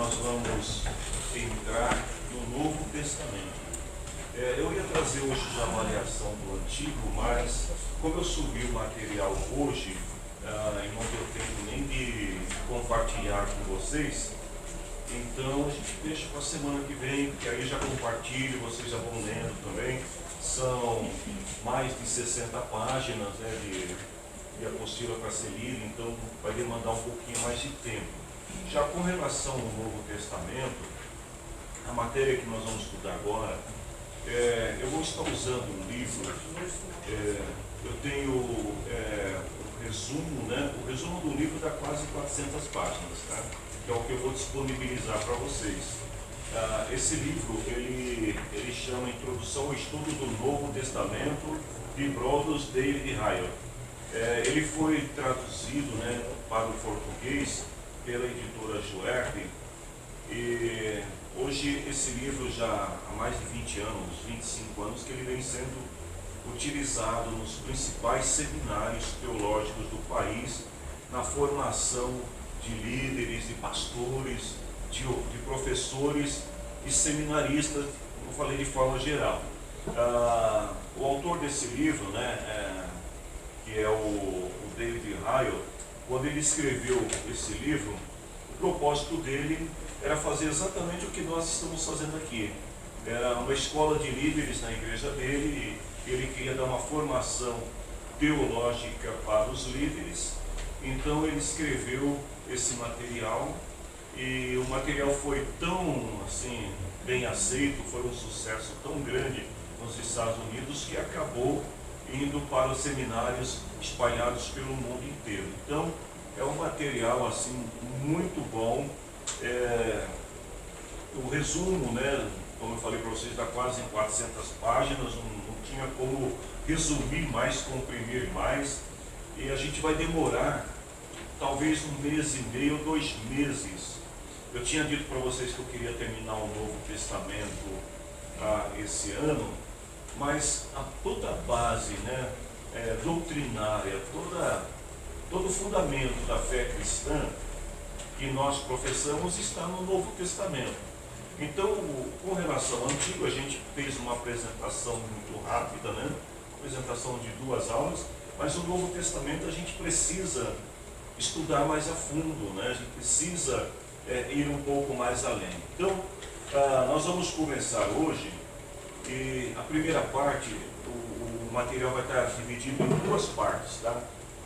nós vamos entrar no Novo Testamento. Eu ia trazer hoje já a avaliação do Antigo, mas como eu subi o material hoje, e não deu tempo nem de compartilhar com vocês, então a gente deixa para a semana que vem, porque aí já compartilho, vocês já vão lendo também. São mais de 60 páginas, né, de apostila para ser lida, então vai demandar um pouquinho mais de tempo. Já com relação ao Novo Testamento, a matéria que nós vamos estudar agora, eu vou estar usando um livro, eu tenho o resumo, né? O resumo do livro dá quase 400 páginas, tá? Que é o que eu vou disponibilizar para vocês. Esse livro, ele chama Introdução ao Estudo do Novo Testamento, de Brodus David Hyle. Ele foi traduzido, né, para o português pela editora Juerp, e hoje esse livro já há mais de 20 anos, 25 anos, que ele vem sendo utilizado nos principais seminários teológicos do país, na formação de líderes, de pastores, de professores e seminaristas, eu falei de forma geral. O autor desse livro, né, que é o David Hyle, quando ele escreveu esse livro, o propósito dele era fazer exatamente o que nós estamos fazendo aqui. Era uma escola de líderes na igreja dele, e ele queria dar uma formação teológica para os líderes, então ele escreveu esse material, e o material foi tão assim, bem aceito, foi um sucesso tão grande nos Estados Unidos, que acabou indo para os seminários espalhados pelo mundo inteiro. Então, é um material assim, muito bom. O resumo, né, como eu falei para vocês, dá quase 400 páginas, não tinha como resumir mais, comprimir mais, e a gente vai demorar talvez 1 mês e meio, 2 meses. Eu tinha dito para vocês que eu queria terminar o Novo Testamento esse ano, mas toda a base, né, doutrinária, todo o fundamento da fé cristã que nós professamos está no Novo Testamento. Então, com relação ao Antigo, a gente fez uma apresentação muito rápida, né? Apresentação de 2 aulas, mas o Novo Testamento a gente precisa estudar mais a fundo, né? A gente precisa ir um pouco mais além. Então, nós vamos começar hoje, e a primeira parte, o material vai estar dividido em 2 partes, tá?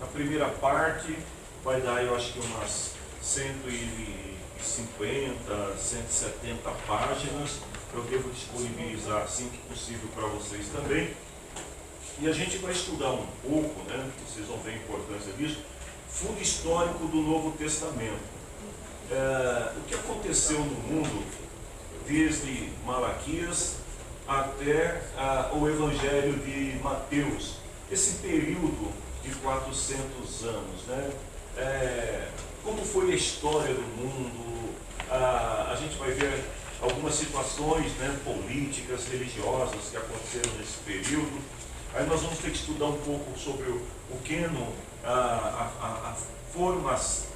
A primeira parte vai dar, eu acho que umas 150, 170 páginas. Eu devo disponibilizar assim que possível para vocês também. E a gente vai estudar um pouco, né? Vocês vão ver a importância disso. Fundo histórico do Novo Testamento. O que aconteceu no mundo desde Malaquias até o Evangelho de Mateus. Esse período de 400 anos, né? Como foi a história do mundo? A gente vai ver algumas situações, né, políticas, religiosas que aconteceram nesse período. Aí nós vamos ter que estudar um pouco sobre o cânon, a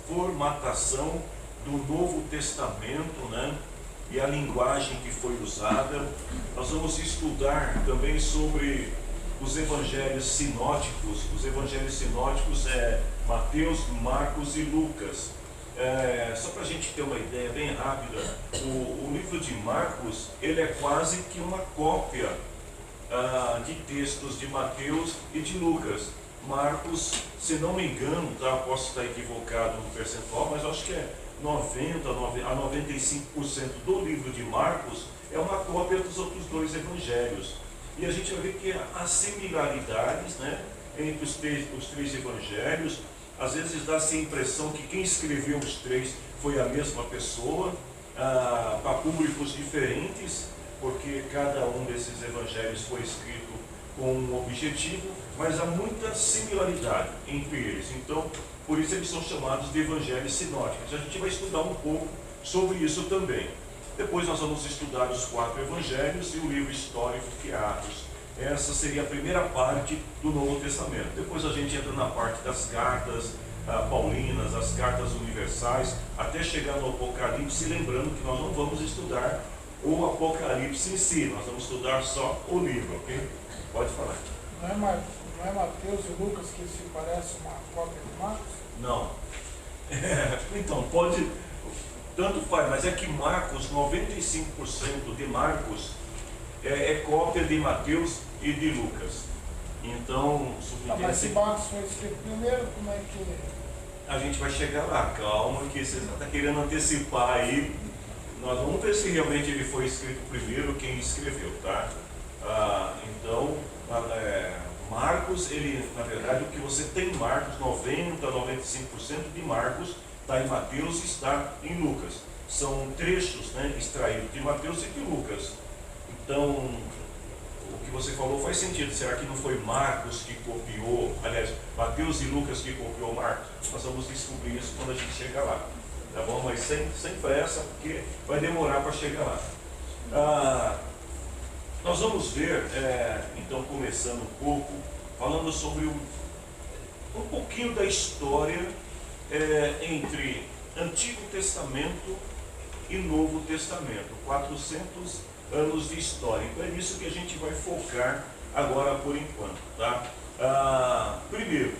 formatação do Novo Testamento, né, e a linguagem que foi usada. Nós vamos estudar também sobre os evangelhos sinóticos. Os evangelhos sinóticos Mateus, Marcos e Lucas. Só para a gente ter uma ideia bem rápida, o livro de Marcos, ele é quase que uma cópia de textos de Mateus e de Lucas. Marcos, se não me engano, tá, posso estar equivocado no percentual, mas acho que é 90 a 95% do livro de Marcos é uma cópia dos outros 2 evangelhos. E a gente vai ver que há similaridades, né, entre os 3 evangelhos. Às vezes dá-se a impressão que quem escreveu os 3 foi a mesma pessoa, para públicos diferentes, porque cada um desses evangelhos foi escrito com um objetivo, mas há muita similaridade entre eles. Então, por isso eles são chamados de evangelhos sinóticos. A gente vai estudar um pouco sobre isso também. Depois nós vamos estudar os 4 evangelhos e o livro histórico que é Atos. Essa seria a primeira parte do Novo Testamento. Depois a gente entra na parte das cartas, paulinas, as cartas universais, até chegar no Apocalipse, lembrando que nós não vamos estudar o Apocalipse em si, nós vamos estudar só o livro, ok? Pode falar. Não é Mateus e Lucas que se parece uma cópia de Marcos? Não. Então, pode, tanto faz, mas é que Marcos, 95% de Marcos é cópia de Mateus e de Lucas. Então, Mas se Marcos foi escrito primeiro, como é que... A gente vai chegar lá, calma, que você está querendo antecipar aí. Nós vamos ver se realmente ele foi escrito primeiro, quem escreveu, tá? Então, Marcos, ele, na verdade, o que você tem em Marcos, 90, 95% de Marcos está em Mateus e está em Lucas. São trechos, né, extraídos de Mateus e de Lucas. Então, o que você falou faz sentido. Será que não foi Marcos que copiou, aliás, Mateus e Lucas que copiou Marcos? Nós vamos descobrir isso quando a gente chegar lá. Tá bom? Mas sem pressa, porque vai demorar para chegar lá. Nós vamos ver, então, começando um pouco, falando sobre um pouquinho da história entre Antigo Testamento e Novo Testamento. 400 anos de história. Então é nisso que a gente vai focar agora por enquanto. Tá? Primeiro,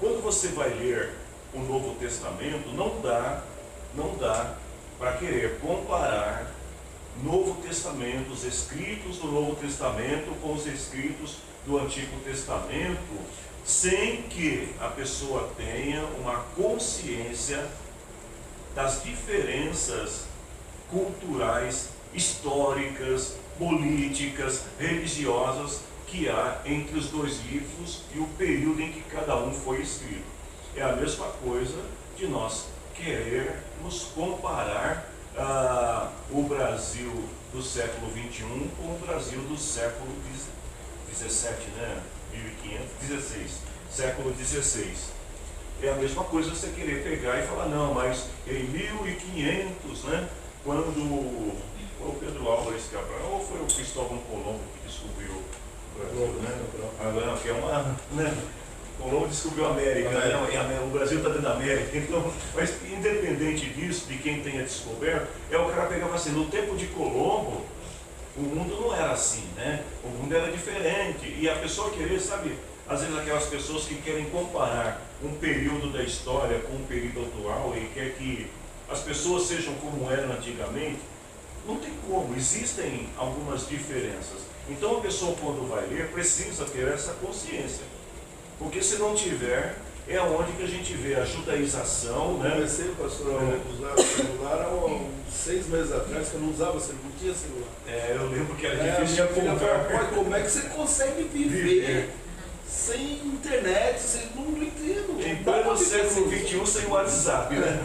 quando você vai ler o Novo Testamento, não dá para querer comparar Novo Testamento, os escritos do Novo Testamento com os escritos do Antigo Testamento, sem que a pessoa tenha uma consciência das diferenças culturais, históricas, políticas, religiosas que há entre os dois livros e o período em que cada um foi escrito. É a mesma coisa de nós querermos comparar o Brasil do século XXI com o Brasil do século XVII, né? 1516, século XVI. É a mesma coisa você querer pegar e falar, não, mas em 1500, né, quando o Pedro Álvares Cabral ou foi o Cristóvão Colombo que descobriu o Brasil, né? Que é uma... Né? Colombo descobriu a América, né? O Brasil está dentro da América. Então, mas independente disso, de quem tenha descoberto, o cara pegava assim, no tempo de Colombo, o mundo não era assim, né? O mundo era diferente. E a pessoa querer, sabe, às vezes aquelas pessoas que querem comparar um período da história com um período atual e quer que as pessoas sejam como eram antigamente, não tem como, existem algumas diferenças. Então a pessoa, quando vai ler, precisa ter essa consciência. Porque se não tiver, é onde que a gente vê a judaização, né? Eu comecei, pastor, a usar celular há uns 6 meses atrás, que eu não usava celular, não tinha celular. Eu lembro que era difícil de comprar. Como é que você consegue viver sem internet? Você não entendo. Em pleno século XXI sem WhatsApp, né?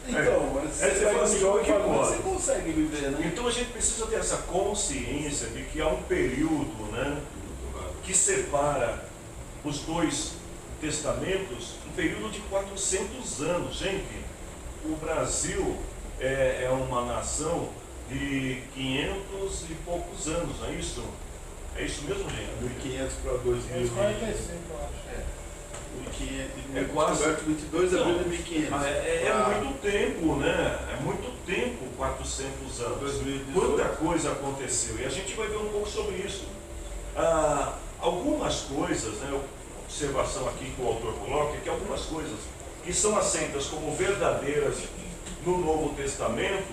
Então, mas você fala assim, como é que você consegue viver, né? Então a gente precisa ter essa consciência de que há um período, né, que separa os dois testamentos, um período de 400 anos. Gente, o Brasil é uma nação de 500 e poucos anos, não é isso? É isso mesmo, gente? 1500 para 2000. 45, eu acho. 1500, é quase 22 de abril de 1500. É muito tempo, né? É muito tempo, 400 anos. 2018. Quanta coisa aconteceu. E a gente vai ver um pouco sobre isso. Algumas coisas, né? Observação aqui que o autor coloca, é que algumas coisas que são aceitas como verdadeiras no Novo Testamento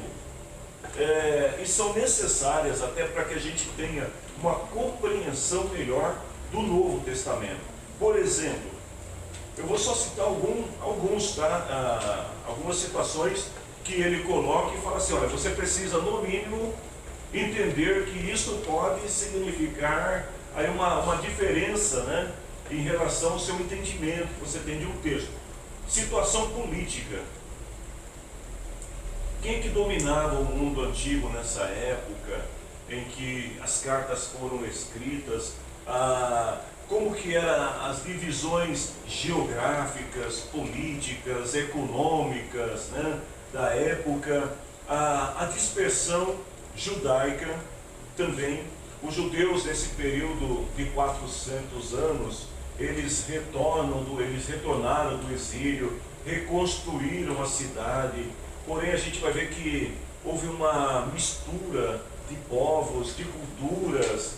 e são necessárias até para que a gente tenha uma compreensão melhor do Novo Testamento. Por exemplo, eu vou só citar alguns, tá? Algumas situações que ele coloca e fala assim, olha, você precisa no mínimo entender que isso pode significar aí uma diferença, né, em relação ao seu entendimento que você tem de um texto. Situação política. Quem que dominava o mundo antigo nessa época em que as cartas foram escritas? Como que eram as divisões geográficas, políticas, econômicas, né, da época? A dispersão judaica também. Os judeus nesse período de 400 anos, eles retornaram do exílio, reconstruíram a cidade, porém a gente vai ver que houve uma mistura de povos, de culturas.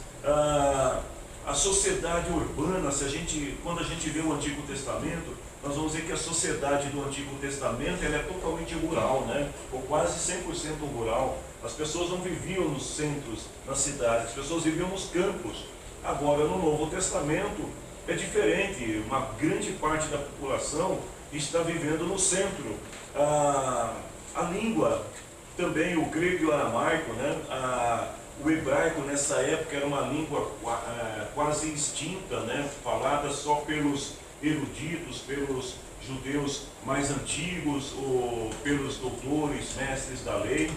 A sociedade urbana, quando a gente vê o Antigo Testamento, nós vamos ver que a sociedade do Antigo Testamento ela é totalmente rural, né? Ou quase 100% rural. As pessoas não viviam nos centros, nas cidades, as pessoas viviam nos campos. Agora, no Novo Testamento, é diferente. Uma grande parte da população está vivendo no centro. A língua, também o grego e o aramaico, né? O hebraico nessa época era uma língua quase extinta, né? Falada só pelos eruditos, pelos judeus mais antigos, ou pelos doutores, mestres da lei.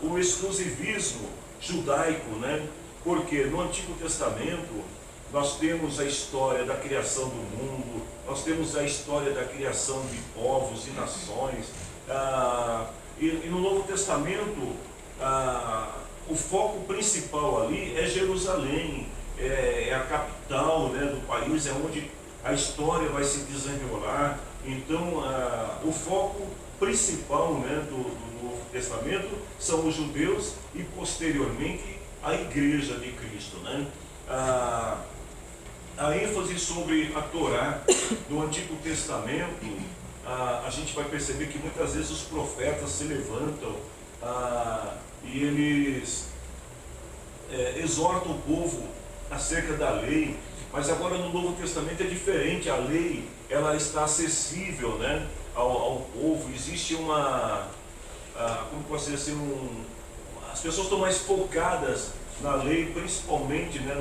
O exclusivismo judaico, né? Porque no Antigo Testamento nós temos a história da criação do mundo, nós temos a história da criação de povos e nações, e no Novo Testamento o foco principal ali é Jerusalém, é a capital, né, do país, é onde a história vai se desenrolar. Então o foco principal, né, do Novo Testamento são os judeus e posteriormente a Igreja de Cristo, né? A ênfase sobre a Torá do Antigo Testamento, a gente vai perceber que muitas vezes os profetas se levantam e eles exortam o povo acerca da lei, mas agora no Novo Testamento é diferente. A lei ela está acessível, né, ao povo. Existe como posso dizer assim, as pessoas estão mais focadas na lei, principalmente, né,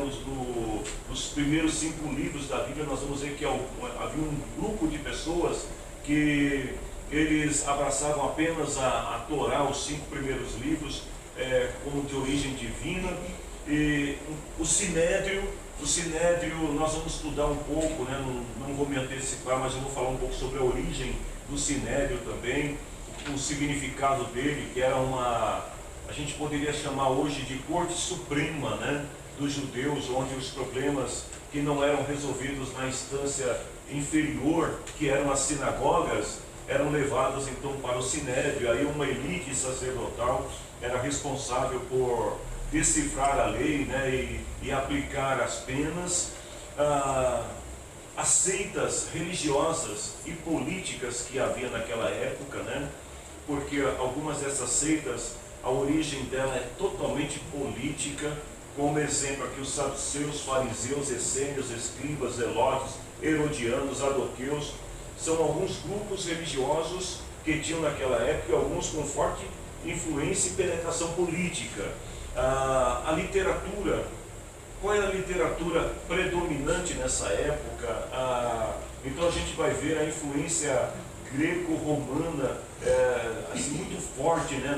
nos primeiros 5 livros da Bíblia. Nós vamos ver que havia um grupo de pessoas que eles abraçavam apenas a Torá, os 5 primeiros livros, como de origem divina. E o Sinédrio, nós vamos estudar um pouco, né, não vou me antecipar, mas eu vou falar um pouco sobre a origem do Sinédrio também, o significado dele, que era a gente poderia chamar hoje de Corte Suprema, né, dos judeus, onde os problemas que não eram resolvidos na instância inferior, que eram as sinagogas, eram levados então para o Sinédrio. Aí uma elite sacerdotal era responsável por decifrar a lei, né, e aplicar as penas. As seitas religiosas e políticas que havia naquela época, né, porque algumas dessas seitas, a origem dela é totalmente política, como exemplo aqui os saduceus, fariseus, essênios, escribas, zelotes, herodianos, saduqueus, são alguns grupos religiosos que tinham naquela época, alguns com forte influência e penetração política. A literatura, qual era a literatura predominante nessa época? Então a gente vai ver a influência greco-romana assim, muito forte, né,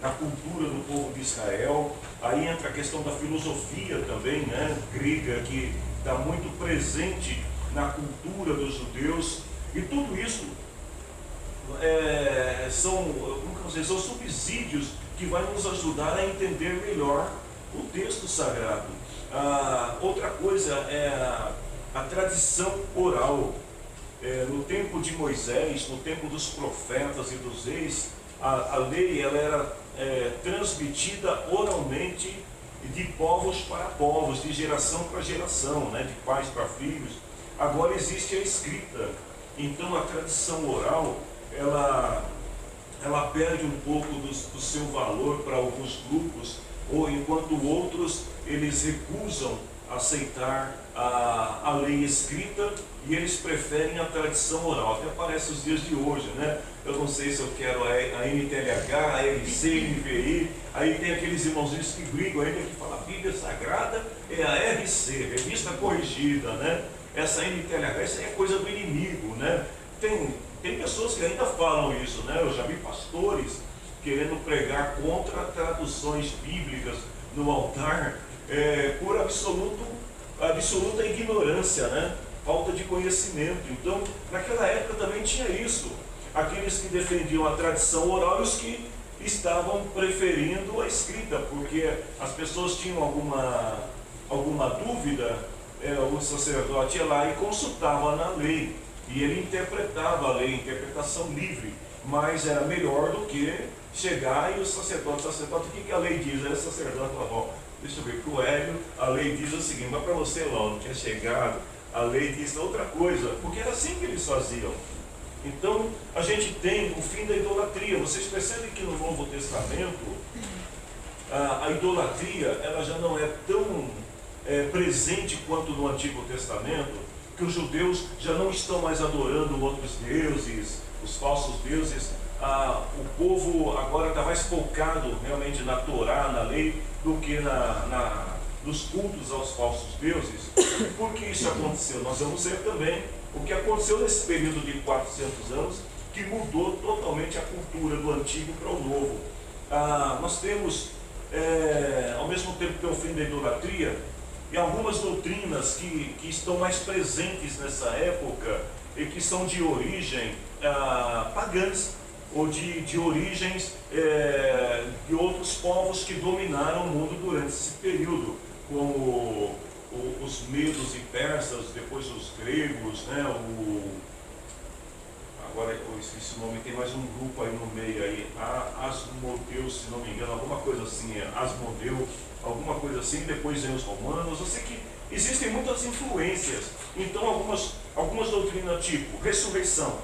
na cultura do povo de Israel. Aí entra a questão da filosofia também, né, grega, que está muito presente na cultura dos judeus. E tudo isso são subsídios que vai nos ajudar a entender melhor o texto sagrado. Outra coisa é a tradição oral. No tempo de Moisés, no tempo dos profetas e dos reis, a lei ela era transmitida oralmente de povos para povos, de geração para geração, né, de pais para filhos. Agora existe a escrita. Então a tradição oral ela perde um pouco do seu valor para alguns grupos, ou enquanto outros eles recusam aceitar a lei escrita e eles preferem a tradição oral. Até parece os dias de hoje, né? Eu não sei se eu quero a NTLH, a RC, NVI, aí tem aqueles irmãozinhos que brigam ainda, que falam a Bíblia Sagrada é a RC, Revista Corrigida, né? Essa NTLH, isso aí é coisa do inimigo, né? Tem pessoas que ainda falam isso, né? Eu já vi pastores querendo pregar contra traduções bíblicas no altar, por absoluta ignorância, né? Falta de conhecimento. Então, naquela época também tinha isso. Aqueles que defendiam a tradição oral e os que estavam preferindo a escrita, porque as pessoas tinham alguma dúvida o sacerdote ia lá e consultava na lei, e ele interpretava a lei, interpretação livre, mas era melhor do que chegar e o sacerdote, o que a lei diz? Aí o sacerdote falava, ó, deixa eu ver, pro Hélio, a lei diz o seguinte, mas para você lá, não tinha chegado, a lei diz outra coisa, porque era assim que eles faziam. Então, a gente tem o fim da idolatria. Vocês percebem que no Novo Testamento, a idolatria, ela já não é tão presente quanto no Antigo Testamento, que os judeus já não estão mais adorando outros deuses, os falsos deuses. O povo agora está mais focado realmente na Torá, na lei, do que nos cultos aos falsos deuses. Por que isso aconteceu? Nós vamos ver também o que aconteceu nesse período de 400 anos, que mudou totalmente a cultura do antigo para o novo. Nós temos, ao mesmo tempo que é o fim da idolatria, e algumas doutrinas que estão mais presentes nessa época e que são de origem pagãs, ou de origens de outros povos que dominaram o mundo durante esse período, como os medos e persas, depois os gregos, né? Agora eu esqueci o nome, tem mais um grupo aí no meio aí, Asmodeus, se não me engano, alguma coisa assim, Asmodeu, alguma coisa assim, depois vem os romanos. Eu sei que existem muitas influências, então algumas doutrinas tipo ressurreição.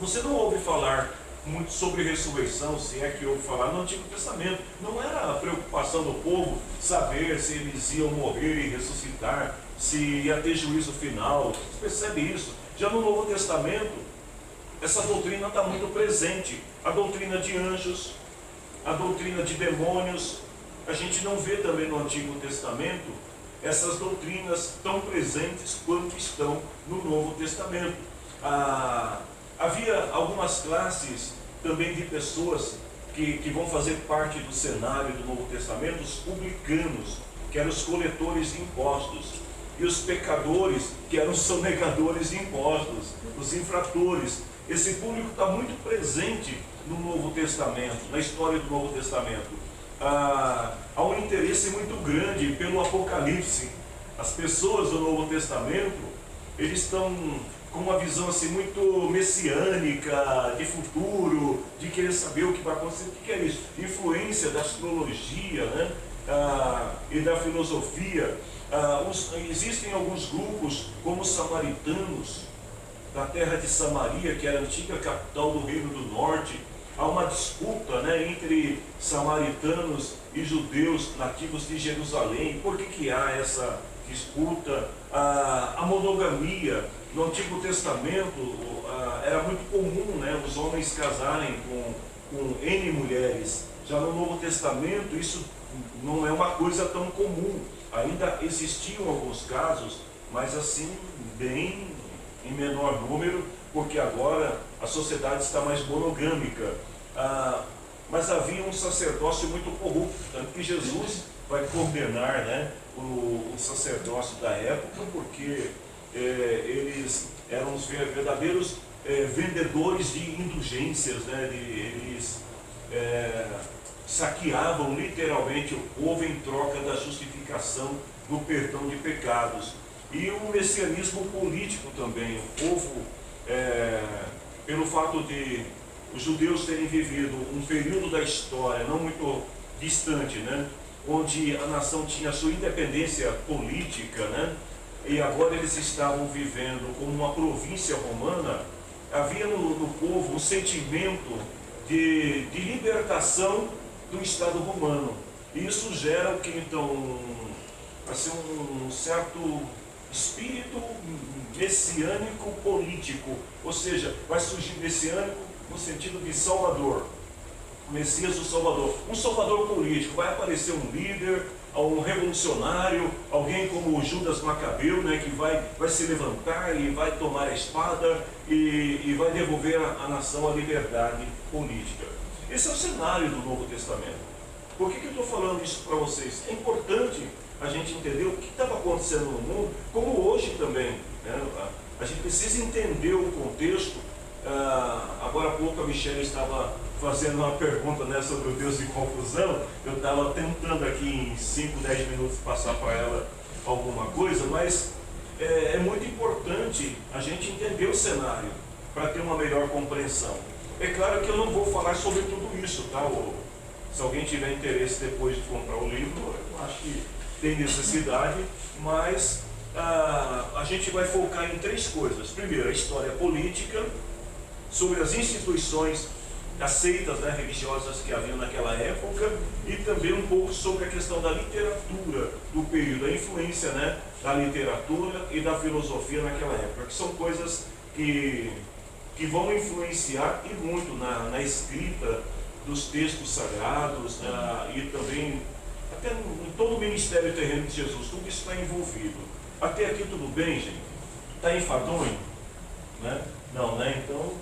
Você não ouve falar muito sobre ressurreição, se é que ouve falar no Antigo Testamento. Não era a preocupação do povo saber se eles iam morrer e ressuscitar, se ia ter juízo final. Você percebe isso? Já no Novo Testamento, essa doutrina está muito presente. A doutrina de anjos, a doutrina de demônios. A gente não vê também no Antigo Testamento essas doutrinas tão presentes quanto estão no Novo Testamento. Havia algumas classes também de pessoas que vão fazer parte do cenário do Novo Testamento, os publicanos, que eram os coletores de impostos, e os pecadores, que eram os sonegadores de impostos, os infratores. Esse público está muito presente no Novo Testamento, na história do Novo Testamento. Há um interesse muito grande pelo Apocalipse. As pessoas do Novo Testamento, eles estão com uma visão assim muito messiânica, de futuro, de querer saber o que vai acontecer. O que é isso? Influência da astrologia, né? E da filosofia. Existem alguns grupos, como os samaritanos, da terra de Samaria, que era a antiga capital do Reino do Norte. Há uma disputa, né, entre samaritanos e judeus nativos de Jerusalém. Por que há essa disputa? A monogamia. No Antigo Testamento era muito comum, né, os homens casarem com N mulheres. Já no Novo Testamento isso não é uma coisa tão comum. Ainda existiam alguns casos, mas assim, bem em menor número, porque agora a sociedade está mais monogâmica. Mas havia um sacerdócio muito corrupto, tanto que Jesus vai condenar, né, o sacerdócio da época, porque eles eram os verdadeiros vendedores de indulgências, né? Eles saqueavam literalmente o povo em troca da justificação do perdão de pecados. E o messianismo político também. O povo, pelo fato de os judeus terem vivido um período da história não muito distante, né? Onde a nação tinha a sua independência política, né? E agora eles estavam vivendo como uma província romana. Havia no povo um sentimento de libertação do Estado romano. E isso gera o que então, assim, um certo espírito messiânico político, ou seja, vai surgir messiânico no sentido de Salvador, Messias do Salvador, um Salvador político. Vai aparecer um líder, um revolucionário, alguém como o Judas Macabeu, né, que vai se levantar e vai tomar a espada e vai devolver a nação a liberdade política. Esse é o cenário do Novo Testamento. Por que eu estou falando isso para vocês? É importante a gente entender o que estava acontecendo no mundo, como hoje também, né? A gente precisa entender o contexto. Agora há pouco a Michelle estava fazendo uma pergunta, né, sobre o Deus de confusão. Eu estava tentando aqui em 5, 10 minutos passar para ela alguma coisa, mas é muito importante a gente entender o cenário para ter uma melhor compreensão. É claro que eu não vou falar sobre tudo isso, tá? Se alguém tiver interesse depois de comprar o livro, eu acho que tem necessidade, mas a gente vai focar em 3 coisas. Primeiro, a história política, sobre as instituições, as seitas, né, religiosas que haviam naquela época, e também um pouco sobre a questão da literatura do período, a influência, né, da literatura e da filosofia naquela época, que são coisas que vão influenciar e muito na escrita dos textos sagrados, e também até em todo o ministério terreno de Jesus. Tudo isso está envolvido. Até aqui tudo bem, gente? Está enfadonho? Né? Não, né? Então,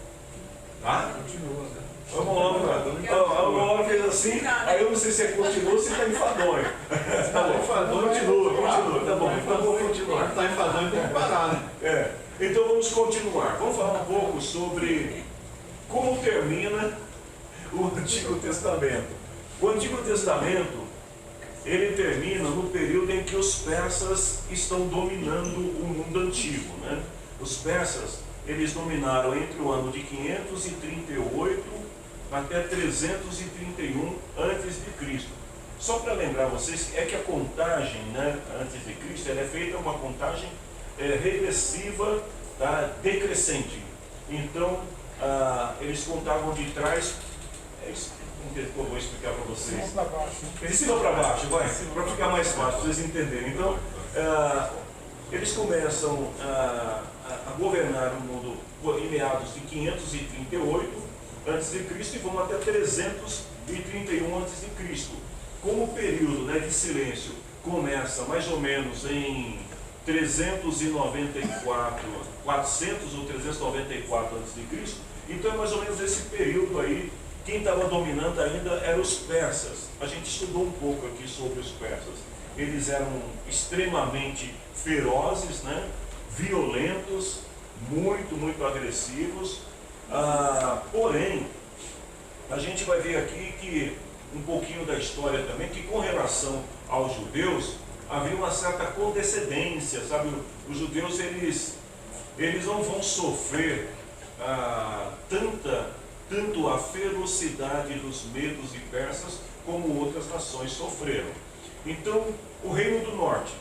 tá? Continua, né? Vamos lá, a Laura fez assim, aí eu não sei se continua ou se está enfadonho. Tá bom, continua, tá bom, então vou continuar. Está enfadonho, tem que parar, né? Então vamos continuar. Vamos falar um pouco sobre como termina o Antigo Testamento. O Antigo Testamento, ele termina no período em que os persas estão dominando o mundo antigo, né? Os persas, eles dominaram entre o ano de 538 até 331 a.C. Só para lembrar vocês, é que a contagem, né, antes de Cristo, ela é feita uma contagem regressiva, tá, decrescente. Então, eles contavam de trás, eu vou explicar para vocês. De cima para baixo, vai, para ficar mais fácil, para vocês entenderem. Então, eles começam a governar o mundo em meados de 538 a.C. e vão até 331 a.C. Como o período, né, de silêncio começa mais ou menos em 400 ou 394 a.C., então é mais ou menos esse período aí. Quem estava dominando ainda eram os persas. A gente estudou um pouco aqui sobre os persas. Eles eram extremamente ferozes, né? Violentos, muito agressivos. Porém, a gente vai ver aqui que um pouquinho da história também, que com relação aos judeus, havia uma certa condescendência, sabe? Os judeus, eles não vão sofrer tanto a ferocidade dos medos e persas como outras nações sofreram. Então, o Reino do Norte,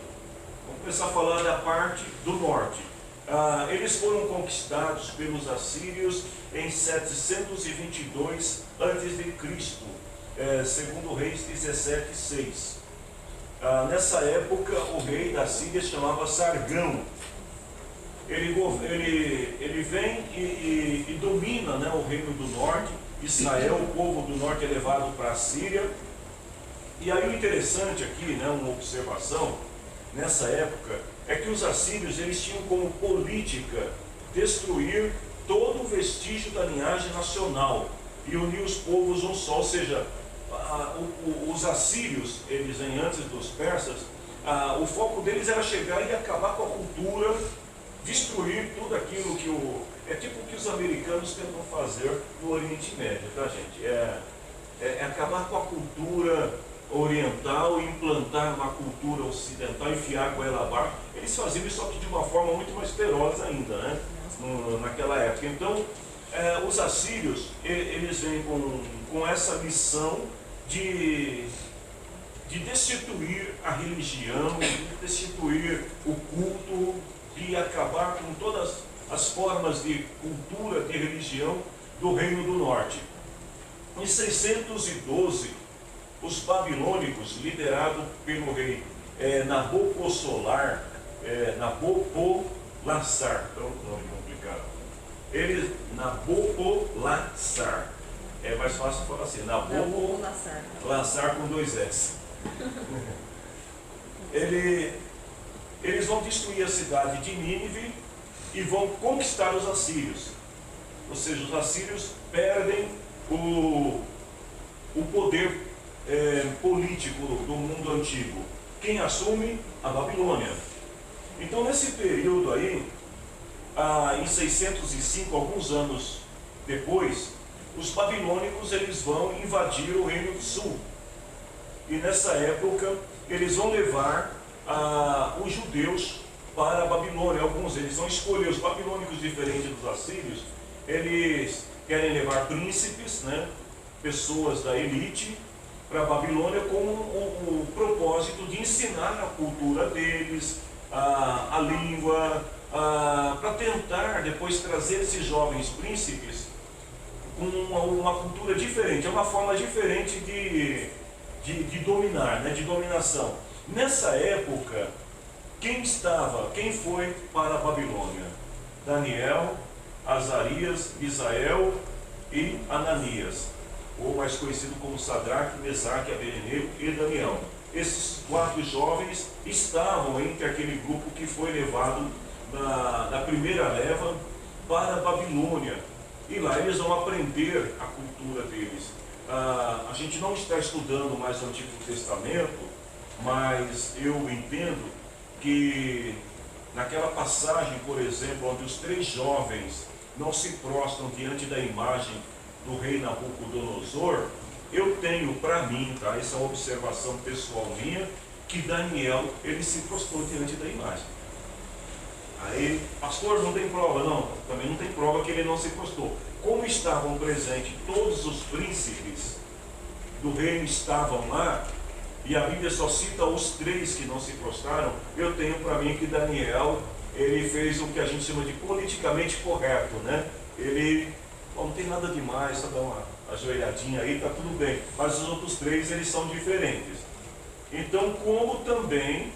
vamos começar a falar da parte do norte. Eles foram conquistados pelos assírios em 722 a.C., segundo Reis 17:6. Nessa época, o rei da Síria chamava Sargão. Ele vem e domina, né, o reino do norte. Israel, o povo do norte, é levado para a Síria. E aí o interessante aqui, né, uma observação, nessa época, é que os assírios, eles tinham como política destruir todo o vestígio da linhagem nacional e unir os povos um só. Ou seja, os assírios, eles vêm antes dos persas, o foco deles era chegar e acabar com a cultura, destruir tudo aquilo que é tipo o que os americanos tentam fazer no Oriente Médio, tá, gente? É acabar com a cultura oriental e implantar uma cultura ocidental, enfiar com ela abaixo. Eles faziam isso aqui de uma forma muito mais feroz ainda, né? Naquela época. Então, os assírios, eles vêm com essa missão de destituir a religião, de destituir o culto, de acabar com todas as formas de cultura, de religião do Reino do Norte. Em 612, os babilônicos, liderados pelo rei Nabocodonosor, Nabopolassar, então nome complicado. Nabopolassar. É mais fácil falar assim, Nabopolassar com 2 S. Eles vão destruir a cidade de Nínive e vão conquistar os assírios. Ou seja, os assírios perdem o poder político do mundo antigo. Quem assume? A Babilônia. Então, nesse período aí, em 605, alguns anos depois, os babilônicos, eles vão invadir o Reino do Sul. E nessa época, eles vão levar os judeus para a Babilônia. Alguns eles vão escolher, os babilônicos, diferentes dos assírios, eles querem levar príncipes, né, pessoas da elite, para a Babilônia com o propósito de ensinar a cultura deles, a língua, para tentar depois trazer esses jovens príncipes com uma cultura diferente, é uma forma diferente de dominar, né, de dominação. Nessa época, quem foi para a Babilônia? Daniel, Azarias, Misael e Ananias, ou mais conhecido como Sadraque, Mesaque, Abednego e Daniel. Esses 4 jovens estavam entre aquele grupo que foi levado na primeira leva para a Babilônia. E lá eles vão aprender a cultura deles. A gente não está estudando mais o Antigo Testamento, mas eu entendo que naquela passagem, por exemplo, onde os 3 jovens não se prostram diante da imagem do rei Nabucodonosor, eu tenho para mim, tá, essa é uma observação pessoal minha, que Daniel, ele se prostrou diante da imagem. Aí, pastor, não tem prova? Não, também não tem prova que ele não se prostrou. Como estavam presentes todos os príncipes do reino estavam lá, e a Bíblia só cita os 3 que não se prostraram, eu tenho para mim que Daniel, ele fez o que a gente chama de politicamente correto, né? Ele, não tem nada demais, só dá uma ajoelhadinha aí, está tudo bem. Mas os outros 3, eles são diferentes. Então, como também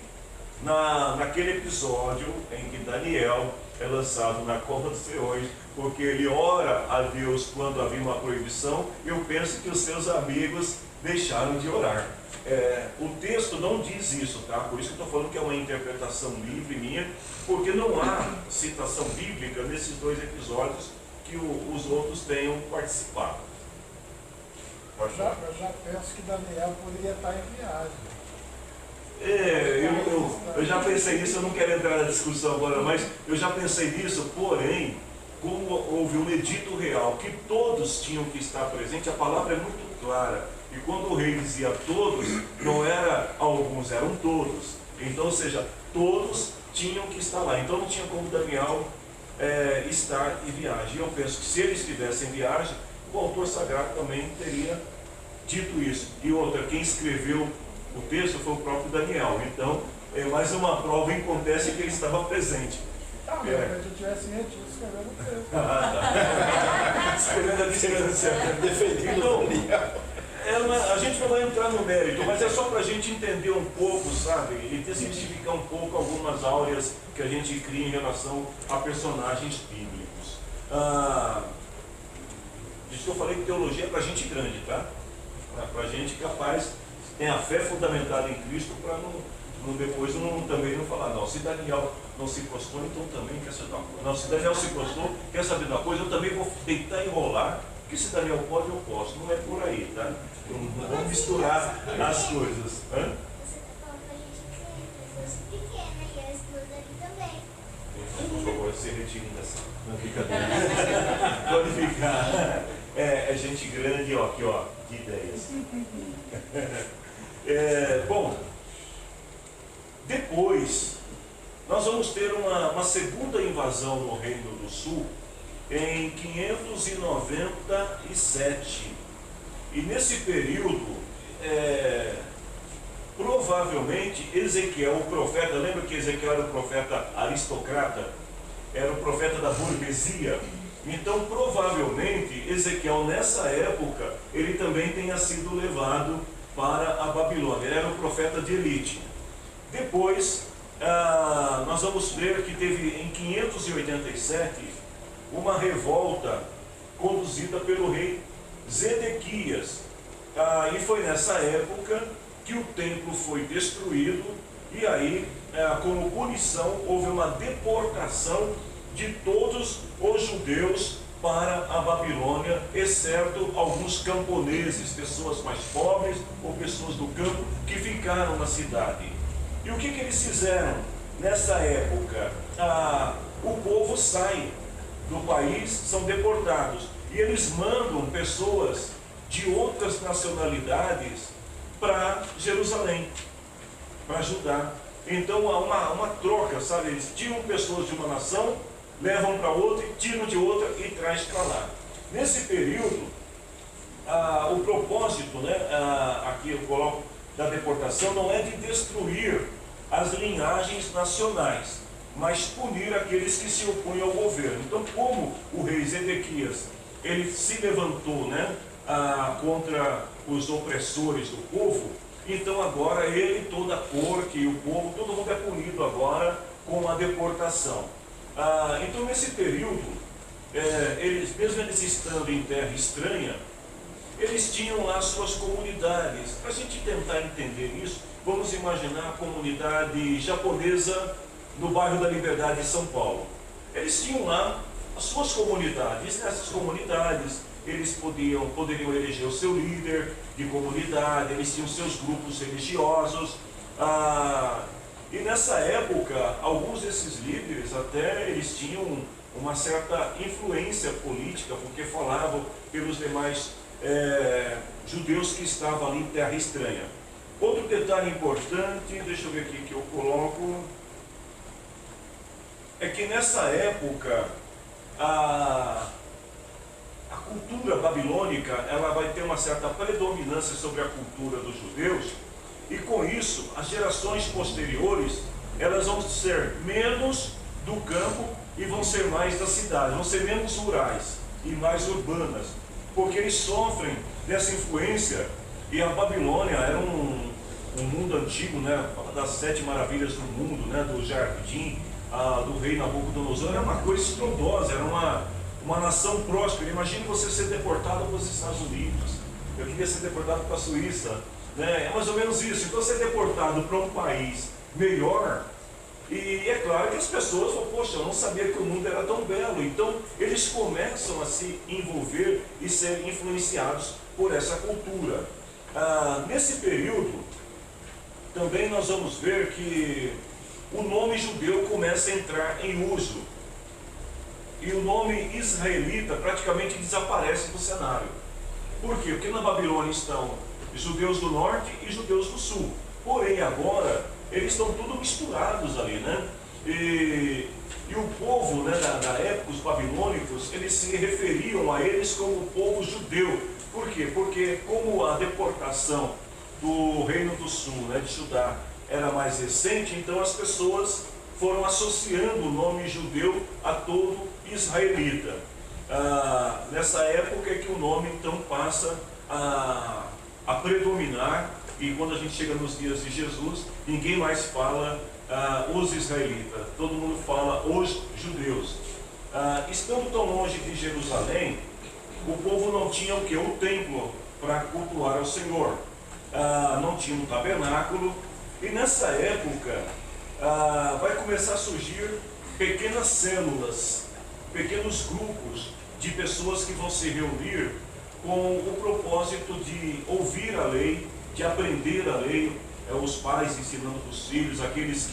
naquele episódio em que Daniel é lançado na cova dos leões, porque ele ora a Deus quando havia uma proibição, eu penso que os seus amigos deixaram de orar. O texto não diz isso, tá? Por isso que eu estou falando que é uma interpretação livre minha, porque não há citação bíblica nesses 2 episódios que os outros tenham participado. Eu já penso que Daniel poderia estar em viagem. Eu já pensei nisso, eu não quero entrar na discussão agora, mas eu já pensei nisso, porém, como houve um edito real que todos tinham que estar presentes, a palavra é muito clara. E quando o rei dizia todos, não era alguns, eram todos. Então, ou seja, todos tinham que estar lá. Então não tinha como Daniel estar em viagem. E eu penso que se ele estivesse em viagem, o autor sagrado também teria dito isso. E outra, quem escreveu o texto foi o próprio Daniel. Então, é mais uma prova em contexto que ele estava presente. Tá, mas se eu tivesse retido, escrevendo o texto. Escrevendo a distância. Defendendo Daniel. A gente não vai entrar no mérito, mas é só para a gente entender um pouco, sabe? E desmistificar um pouco algumas áureas que a gente cria em relação a personagens bíblicos. Diz que eu falei que teologia é para gente grande, tá? Para gente capaz, tem a fé fundamentada em Cristo, para depois também não falar, não, se Daniel não se prostrou, então também quer saber da coisa. Não, se Daniel se prostrou, quer saber da coisa, eu também vou tentar enrolar, porque se Daniel pode, eu posso. Não é por aí, tá? Não vamos misturar as coisas. Hã? Você está falando para a gente que tem pessoas pequenas e as duas ali também. Então, por favor, se retirem dessa brincadeira. Pode ficar. É gente grande, ó, aqui, ó, de ideias. Bom, depois nós vamos ter uma segunda invasão no Reino do Sul em 597. E nesse período, provavelmente Ezequiel, o profeta, lembra que Ezequiel era o profeta aristocrata? Era o profeta da burguesia. Então, provavelmente, Ezequiel, nessa época, ele também tenha sido levado para a Babilônia. Ele era um profeta de elite. Depois, nós vamos ver que teve, em 587, uma revolta conduzida pelo rei Zedequias. E foi nessa época que o templo foi destruído, e aí, como punição, houve uma deportação de todos os judeus para a Babilônia, exceto alguns camponeses, pessoas mais pobres ou pessoas do campo que ficaram na cidade. E o que eles fizeram nessa época? O povo sai do país, são deportados, e eles mandam pessoas de outras nacionalidades para Jerusalém, para Judá. Então há uma troca, sabe? Eles tiram pessoas de uma nação, levam para outra, tiram de outra e traz para lá. Nesse período, o propósito, né, aqui eu coloco, da deportação não é de destruir as linhagens nacionais, mas punir aqueles que se opunham ao governo. Então, como o rei Zedequias, ele se levantou, né, contra os opressores do povo, então agora ele, toda a corte e o povo, todo mundo é punido agora com a deportação. Então, nesse período, mesmo eles estando em terra estranha, eles tinham lá suas comunidades. Para a gente tentar entender isso, vamos imaginar a comunidade japonesa no bairro da Liberdade em São Paulo. Eles tinham lá as suas comunidades. Nessas comunidades, eles poderiam eleger o seu líder de comunidade, eles tinham seus grupos religiosos. E nessa época, alguns desses líderes até eles tinham uma certa influência política, porque falavam pelos demais judeus que estavam ali em terra estranha. Outro detalhe importante, deixa eu ver aqui que eu coloco, é que nessa época a cultura babilônica ela vai ter uma certa predominância sobre a cultura dos judeus, e com isso as gerações posteriores elas vão ser menos do campo e vão ser mais da cidade, vão ser menos rurais e mais urbanas, porque eles sofrem dessa influência. E a Babilônia era um mundo antigo, né, das 7 maravilhas do mundo, né, do jardim, do rei Nabucodonosor, era uma coisa estrondosa, era uma nação próspera. Imagine você ser deportado para os Estados Unidos, eu queria ser deportado para a Suíça, né, é mais ou menos isso. Então ser deportado para um país melhor, e é claro que as pessoas falam, poxa, eu não sabia que o mundo era tão belo. Então eles começam a se envolver e ser influenciados por essa cultura. Nesse período, também nós vamos ver que o nome judeu começa a entrar em uso. E o nome israelita praticamente desaparece do cenário. Por quê? Porque na Babilônia estão judeus do norte e judeus do sul. Porém, agora, eles estão tudo misturados ali, né? E o povo, né, da época, os babilônicos, eles se referiam a eles como povo judeu. Por quê? Porque como a deportação do Reino do Sul, né, de Judá, era mais recente, então as pessoas foram associando o nome judeu a todo israelita. Nessa época é que o nome então passa a predominar, e quando a gente chega nos dias de Jesus, ninguém mais fala os israelitas, todo mundo fala os judeus. Estando tão longe de Jerusalém, o povo não tinha o que? O templo para cultuar ao Senhor. Não tinha um tabernáculo, e nessa época vai começar a surgir pequenas células, pequenos grupos de pessoas que vão se reunir com o propósito de ouvir a lei, de aprender a lei, os pais ensinando para os filhos, aqueles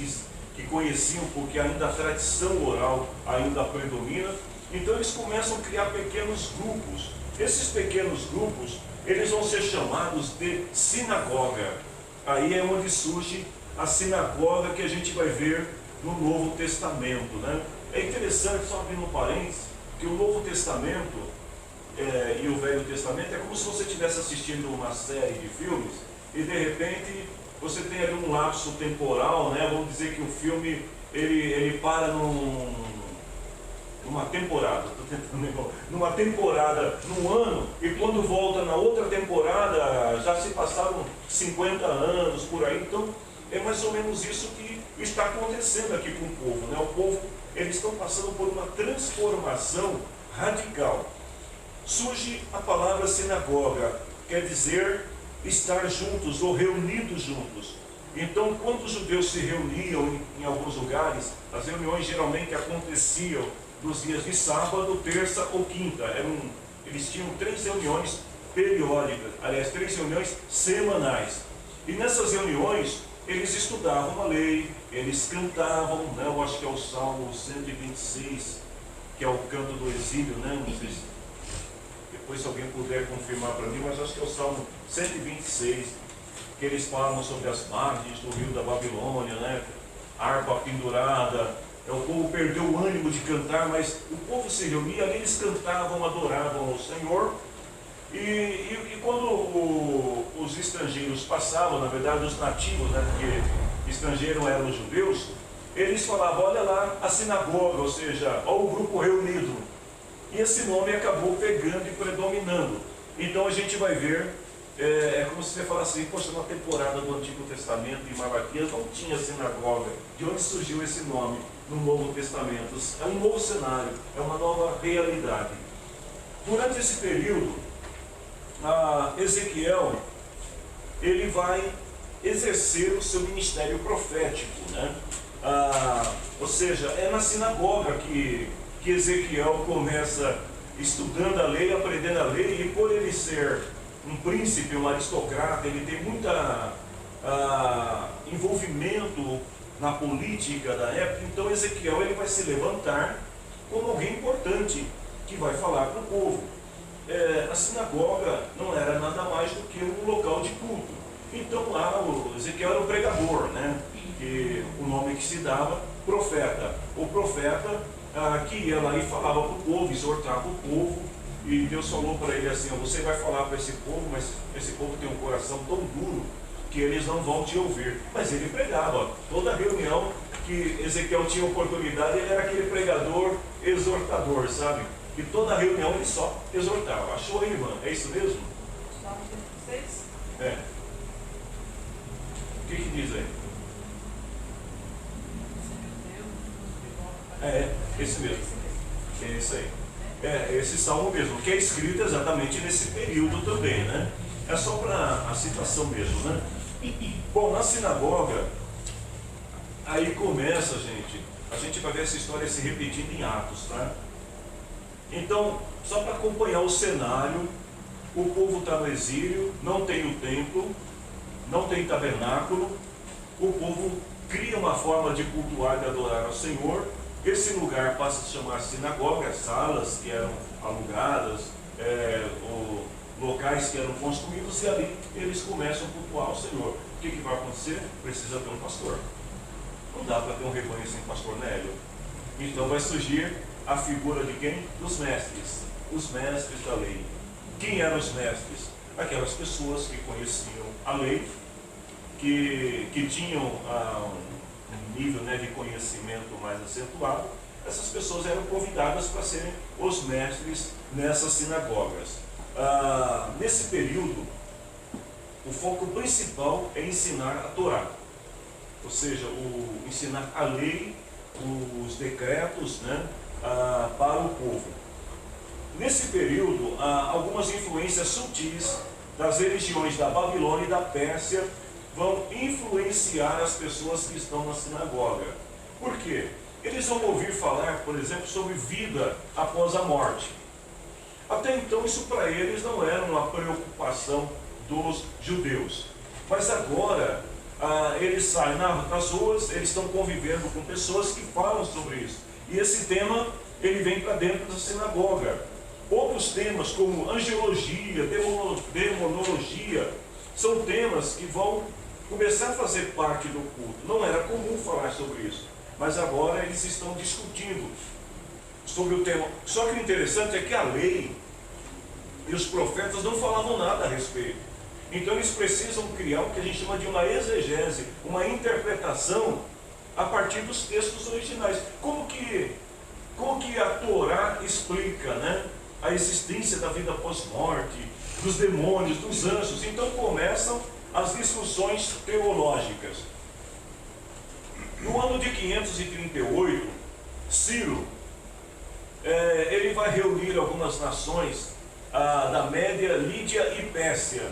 que conheciam, porque ainda a tradição oral ainda predomina. Então eles começam a criar pequenos grupos. Esses pequenos grupos, eles vão ser chamados de sinagoga. Aí é onde surge a sinagoga que a gente vai ver no Novo Testamento, né? É interessante, só abrindo um parênteses, que o Novo Testamento e o Velho Testamento é como se você estivesse assistindo uma série de filmes e de repente você tem ali um lapso temporal, né? Vamos dizer que o filme ele para numa temporada, numa temporada, num ano, e quando volta na outra temporada já se passaram 50 anos por aí. Então é mais ou menos isso que está acontecendo aqui com o povo, né? O povo, eles estão passando por uma transformação radical. Surge a palavra sinagoga, quer dizer estar juntos ou reunidos juntos. Então, quando os judeus se reuniam em alguns lugares, as reuniões geralmente aconteciam nos dias de sábado, terça ou quinta. Eles tinham 3 reuniões periódicas, aliás, 3 reuniões semanais. E nessas reuniões, eles estudavam a lei, eles cantavam, né? Eu acho que é o Salmo 126, que é o canto do exílio, né? Não sei se depois, se alguém puder confirmar para mim, mas acho que é o Salmo 126, que eles falam sobre as margens do rio da Babilônia, né? harpa pendurada, o povo perdeu o ânimo de cantar, mas o povo se reunia, ali eles cantavam, adoravam ao Senhor. E quando os estrangeiros passavam, na verdade os nativos, né, porque estrangeiro eram os judeus, eles falavam, olha lá a sinagoga, ou seja, olha o grupo reunido. E esse nome acabou pegando e predominando. Então a gente vai ver, é como se você falasse assim, poxa, na temporada do Antigo Testamento, em Malaquias, não tinha sinagoga. De onde surgiu esse nome no Novo Testamento? É um novo cenário, é uma nova realidade. Durante esse período, Ezequiel, ele vai exercer o seu ministério profético, né? Ou seja, é na sinagoga que Ezequiel começa estudando a lei, aprendendo a lei, e por ele ser um príncipe, um aristocrata, ele tem muito envolvimento na política da época. Então Ezequiel ele vai se levantar como alguém importante que vai falar para o povo. A sinagoga não era nada mais do que um local de culto. Então lá o Ezequiel era o pregador, né? Que o nome que se dava, profeta. O profeta que ia lá e falava para o povo, exortava o povo, e Deus falou para ele assim, você vai falar para esse povo, mas esse povo tem um coração tão duro que eles não vão te ouvir. Mas ele pregava. Toda reunião que Ezequiel tinha oportunidade, ele era aquele pregador, exortador, sabe? E toda reunião ele só exortava. Achou aí, irmã? É isso mesmo? É. O que diz aí? Esse mesmo. É esse aí. Esse salmo mesmo, que é escrito exatamente nesse período também, né? É só para a citação mesmo, né? Bom, na sinagoga, aí começa, a gente vai ver essa história se repetindo em Atos, tá? Então, só para acompanhar o cenário, o povo está no exílio, não tem o templo, não tem tabernáculo, o povo cria uma forma de cultuar e de adorar ao Senhor. Esse lugar passa a se chamar sinagoga, salas que eram alugadas, locais que eram construídos, e ali eles começam a cultuar ao Senhor. O que vai acontecer? Precisa ter um pastor. Não dá para ter um rebanho sem pastor, né, Hélio? Então vai surgir a figura de quem? Dos mestres. Os mestres da lei. Quem eram os mestres? Aquelas pessoas que conheciam a lei, que tinham um nível, né, de conhecimento mais acentuado. Essas pessoas eram convidadas para serem os mestres nessas sinagogas. Nesse período, o foco principal é ensinar a Torá, ou seja, ensinar a lei, os decretos, né, para o povo. Nesse período, algumas influências sutis das religiões da Babilônia e da Pérsia vão influenciar as pessoas que estão na sinagoga. Por quê? Eles vão ouvir falar, por exemplo, sobre vida após a morte. Até então isso para eles não era uma preocupação dos judeus. Mas agora eles saem nas ruas, eles estão convivendo com pessoas que falam sobre isso. E esse tema ele vem para dentro da sinagoga. Outros temas como angelologia, demonologia, são temas que vão começar a fazer parte do culto. Não era comum falar sobre isso, mas agora eles estão discutindo sobre o tema. Só que o interessante é que a lei e os profetas não falavam nada a respeito. Então eles precisam criar o que a gente chama de uma exegese, uma interpretação a partir dos textos originais. Como que a Torá explica, né, a existência da vida pós-morte, dos demônios, dos anjos? Então começam as discussões teológicas. No ano de 538, Ciro ele vai reunir algumas nações da Média, Lídia e Pérsia,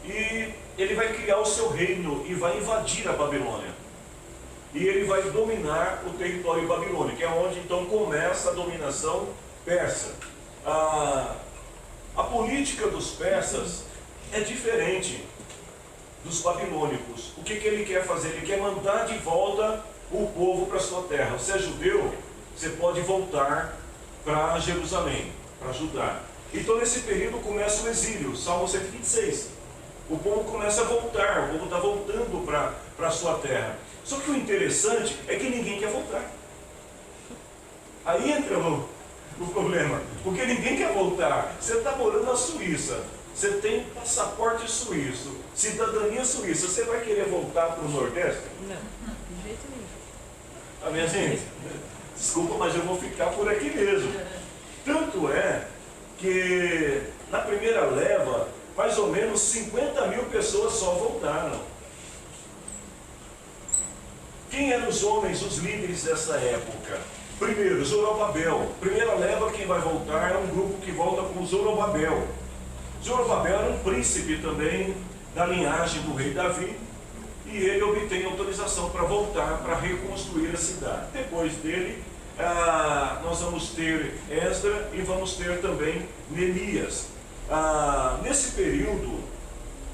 e ele vai criar o seu reino e vai invadir a Babilônia, e ele vai dominar o território babilônico, que é onde então começa a dominação persa. A política dos persas é diferente dos babilônicos. O que ele quer fazer? Ele quer mandar de volta o povo para sua terra. Você é judeu, você pode voltar para Jerusalém, para Judá. Então nesse período começa o exílio, Salmo 126. O povo começa a voltar, o povo está voltando para a sua terra. Só que o interessante é que ninguém quer voltar. Aí entra o problema, porque ninguém quer voltar. Você está morando na Suíça, você tem passaporte suíço, cidadania suíça, você vai querer voltar para o Nordeste? Não, de jeito nenhum. A minha gente, desculpa, mas eu vou ficar por aqui mesmo. Tanto é que na primeira leva, mais ou menos 50 mil pessoas só voltaram. Quem eram os homens, os líderes dessa época? Primeiro, Zorobabel. Primeira leva, quem vai voltar é um grupo que volta com Zorobabel. Zorobabel era um príncipe também da linhagem do rei Davi, e ele obtém autorização para voltar, para reconstruir a cidade. Depois dele, nós vamos ter Esdra e vamos ter também Neemias. Nesse período,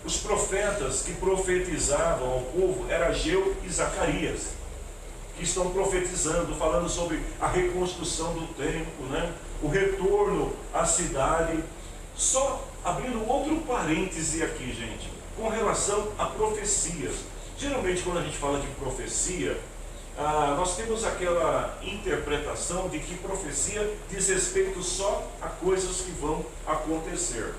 os profetas que profetizavam ao povo eram Ageu e Zacarias, que estão profetizando, falando sobre a reconstrução do templo, né? O retorno à cidade. Só abrindo outro parêntese aqui, gente, com relação a profecias. Geralmente, quando a gente fala de profecia, nós temos aquela interpretação de que profecia diz respeito só a coisas que vão acontecer.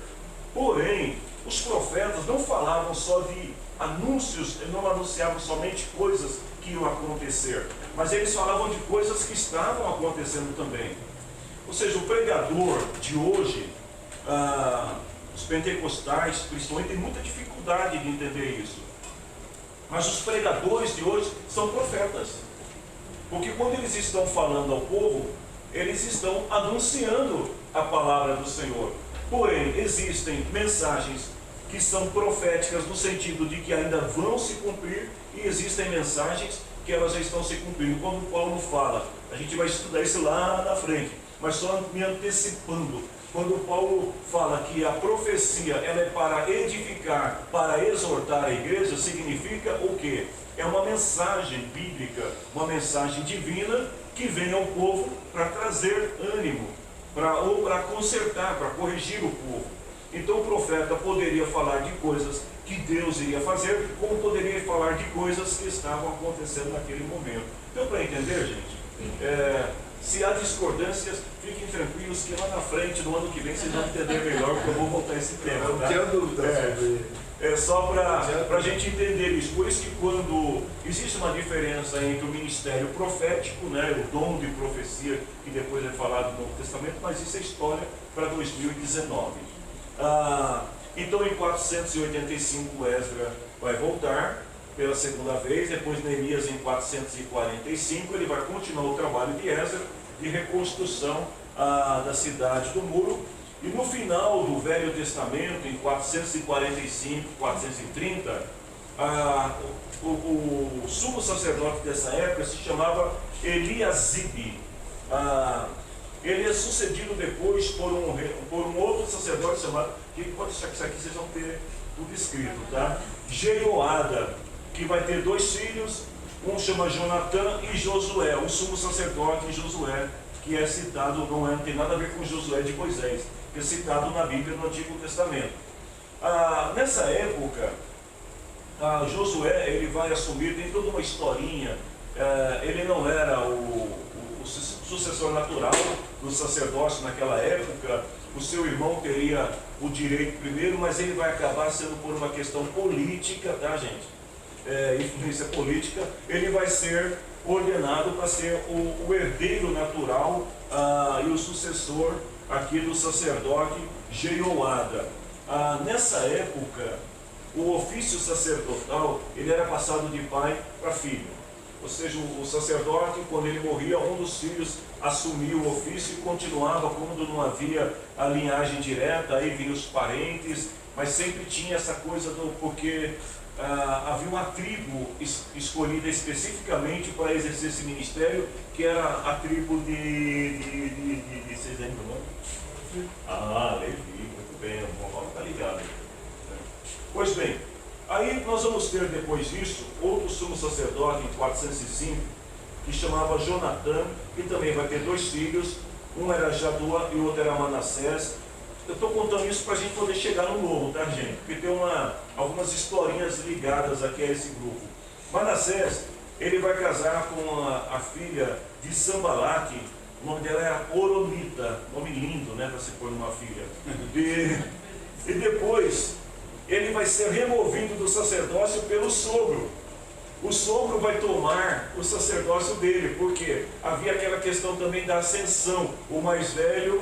Porém, os profetas não falavam só de anúncios, não anunciavam somente coisas que iam acontecer, mas eles falavam de coisas que estavam acontecendo também. Ou seja, o pregador de hoje, os pentecostais, principalmente, têm muita dificuldade de entender isso. Mas os pregadores de hoje são profetas. Porque quando eles estão falando ao povo, eles estão anunciando a palavra do Senhor. Porém, existem mensagens que são proféticas no sentido de que ainda vão se cumprir, e existem mensagens que elas já estão se cumprindo. Quando Paulo fala, a gente vai estudar isso lá na frente, mas só me antecipando. Quando Paulo fala que a profecia ela é para edificar, para exortar a igreja, significa o quê? É uma mensagem bíblica, uma mensagem divina que vem ao povo para trazer ânimo, ou para consertar, para corrigir o povo. Então o profeta poderia falar de coisas que Deus iria fazer, como poderia falar de coisas que estavam acontecendo naquele momento. Deu para entender, gente? Se há discordâncias, fiquem tranquilos que lá na frente, no ano que vem, vocês vão entender melhor, porque eu vou voltar a esse tema. Eu não tenho dúvida sobre. É só para a gente entender isso. Por isso que quando existe uma diferença entre o ministério profético, né, o dom de profecia, que depois é falado no Novo Testamento, mas isso é história para 2019. Então em 485 Esdra vai voltar pela segunda vez, depois Neemias em 445, ele vai continuar o trabalho de Esdra, de reconstrução da cidade do muro. E no final do Velho Testamento, em 445, 430, o sumo sacerdote dessa época se chamava Eliasibe. Ele é sucedido depois por um outro sacerdote chamado, que pode deixar que isso aqui vocês vão ter tudo escrito, tá? Jeoada, que vai ter 2 filhos, um chama Jonatã e Josué, o sumo sacerdote Josué, que é citado, não tem nada a ver com Josué de Moisés, que é citado na Bíblia no Antigo Testamento. Nessa época, Josué ele vai assumir, tem toda uma historinha, ele não era o sucessor natural do sacerdócio naquela época, o seu irmão teria o direito primeiro, mas ele vai acabar sendo por uma questão política, tá, gente? Influência política, ele vai ser ordenado para ser o herdeiro natural e o sucessor aqui do sacerdote Jeoada. Nessa época, o ofício sacerdotal ele era passado de pai para filho. Ou seja, o sacerdote, quando ele morria, um dos filhos assumia o ofício e continuava. Quando não havia a linhagem direta, aí vinham os parentes, mas sempre tinha essa coisa porque havia uma tribo escolhida especificamente para exercer esse ministério, que era a tribo de vocês lembram o nome? Levi, muito bem, o Paulo está ligado. Pois bem, aí nós vamos ter depois disso outro sumo sacerdote em 405, que chamava Jonatã, que também vai ter 2 filhos, um era Jadua e o outro era Manassés. Eu estou contando isso para a gente poder chegar no novo, tá, gente? Porque tem algumas historinhas ligadas aqui a esse grupo. Manassés, ele vai casar com a filha de Sambalat, o nome dela era Oronita, nome lindo, né, para se pôr numa filha. E depois, ele vai ser removido do sacerdócio pelo sogro. O sogro vai tomar o sacerdócio dele, porque havia aquela questão também da ascensão. O mais velho